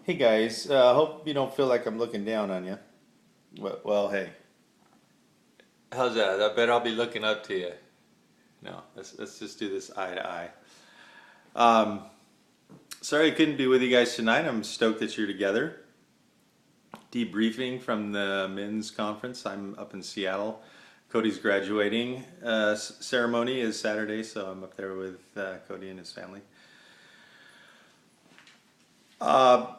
Hey guys, hope you don't feel like I'm looking down on you. Well, hey, how's that? I bet I'll be looking up to you. No, let's just do this eye to eye. Um, Sorry I couldn't be with you guys tonight. I'm stoked that you're together. Debriefing from the men's conference. I'm up in Seattle. Cody's graduating ceremony is Saturday, so I'm up there with Cody and his family. Uh,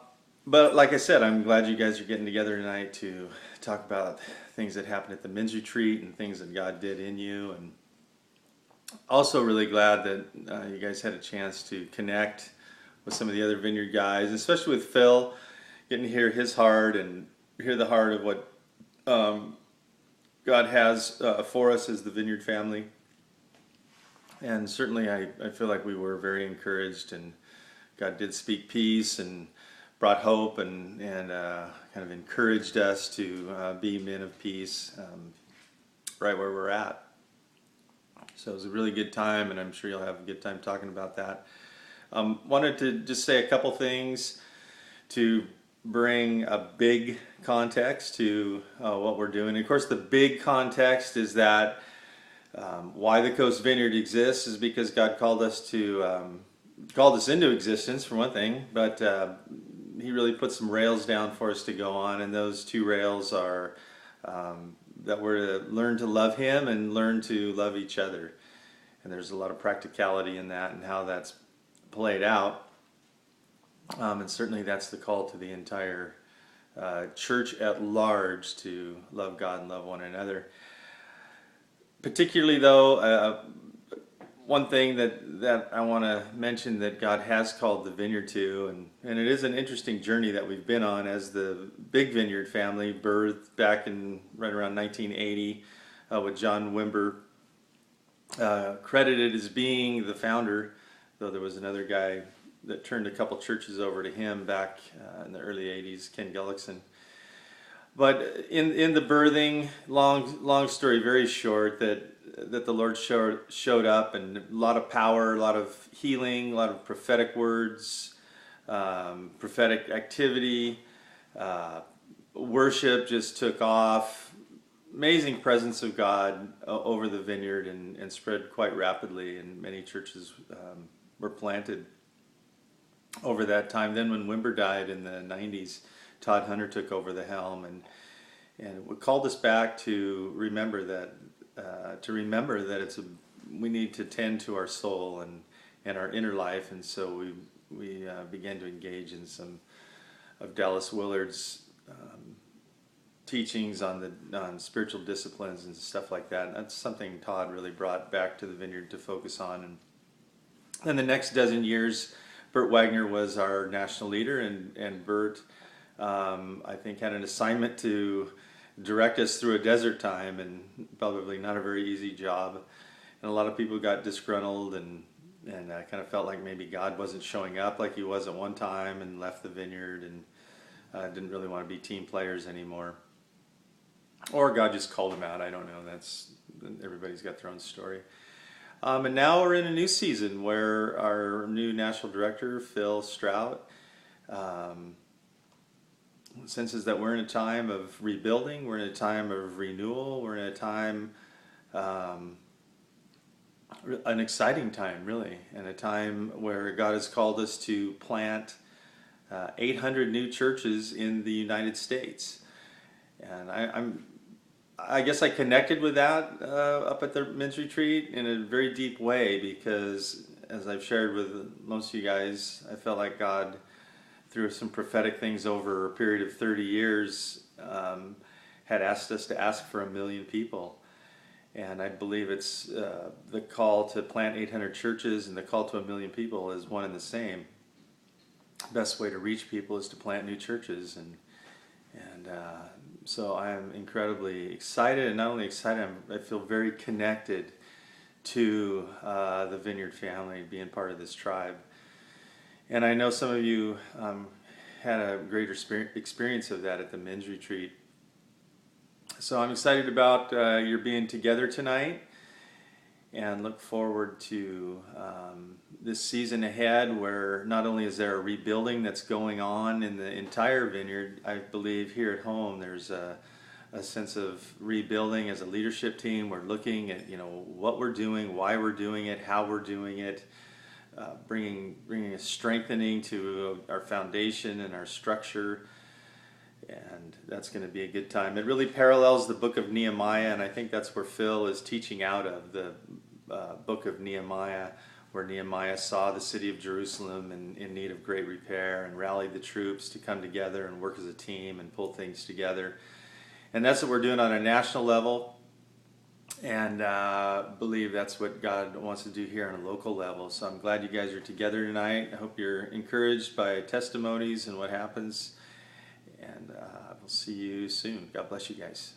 but like I said, I'm glad you guys are getting together tonight to talk about things that happened at the men's retreat and things that God did in you. And also really glad that you guys had a chance to connect with some of the other Vineyard guys, especially with Phil, getting to hear his heart and hear the heart of what um, God has for us as the Vineyard family. And certainly I feel like we were very encouraged, and God did speak peace and brought hope and kind of encouraged us to be men of peace right where we're at. So it was a really good time, and I'm sure you'll have a good time talking about that. Wanted to just say a couple things to bring a big context to what we're doing. Of course, the big context is that why the Coast Vineyard exists is because God called us into existence for one thing, but He really put some rails down for us to go on, and those two rails are that we're to learn to love Him and learn to love each other. And there's a lot of practicality in that and how that's played out. And certainly that's the call to the entire church at large to love God and love one another. Particularly, though, one thing that I want to mention that God has called the Vineyard to, and it is an interesting journey that we've been on as the Big Vineyard family, birthed back in right around 1980 with John Wimber, credited as being the founder, though there was another guy that turned a couple churches over to him back in the early 80s, Ken Gullickson. But in the birthing, long story very short, that the Lord showed up, and a lot of power, a lot of healing, a lot of prophetic words, prophetic activity, worship just took off. Amazing presence of God over the vineyard and spread quite rapidly, and many churches were planted over that time. Then when Wimber died in the 90s, Todd Hunter took over the helm, and it called us back to remember that we need to tend to our soul and our inner life. And so we began to engage in some of Dallas Willard's teachings on spiritual disciplines and stuff like that. And that's something Todd really brought back to the Vineyard to focus on. And then the next dozen years, Bert Wagner was our national leader, and Bert, I think, had an assignment to direct us through a desert time, and probably not a very easy job. And a lot of people got disgruntled and kind of felt like maybe God wasn't showing up like He was at one time, and left the Vineyard and didn't really want to be team players anymore. Or God just called them out. I don't know. Everybody's got their own story. And now we're in a new season where our new national director, Phil Strout, senses that we're in a time of rebuilding, we're in a time of renewal, we're in a time, an exciting time, really, and a time where God has called us to plant 800 new churches in the United States. And I guess I connected with that up at the men's retreat in a very deep way, because as I've shared with most of you guys, I felt like God, through some prophetic things over a period of 30 years, had asked us to ask for 1 million people. And I believe it's the call to plant 800 churches and the call to 1 million people is one and the same. Best way to reach people is to plant new churches, and so I am incredibly excited, and not only excited, I feel very connected to the Vineyard family, being part of this tribe. And I know some of you had a greater experience of that at the men's retreat. So I'm excited about your being together tonight. and look forward to this season ahead, where not only is there a rebuilding that's going on in the entire vineyard, I believe here at home there's a sense of rebuilding as a leadership team. We're looking at what we're doing, why we're doing it, how we're doing it, bringing a strengthening to our foundation and our structure, and that's going to be a good time. It really parallels the book of Nehemiah, and I think that's where Phil is teaching out of, the book of Nehemiah, where Nehemiah saw the city of Jerusalem in need of great repair and rallied the troops to come together and work as a team and pull things together. And that's what we're doing on a national level, and believe that's what God wants to do here on a local level. So I'm glad you guys are together tonight. I hope you're encouraged by testimonies and what happens, and we'll see you soon. God bless you guys.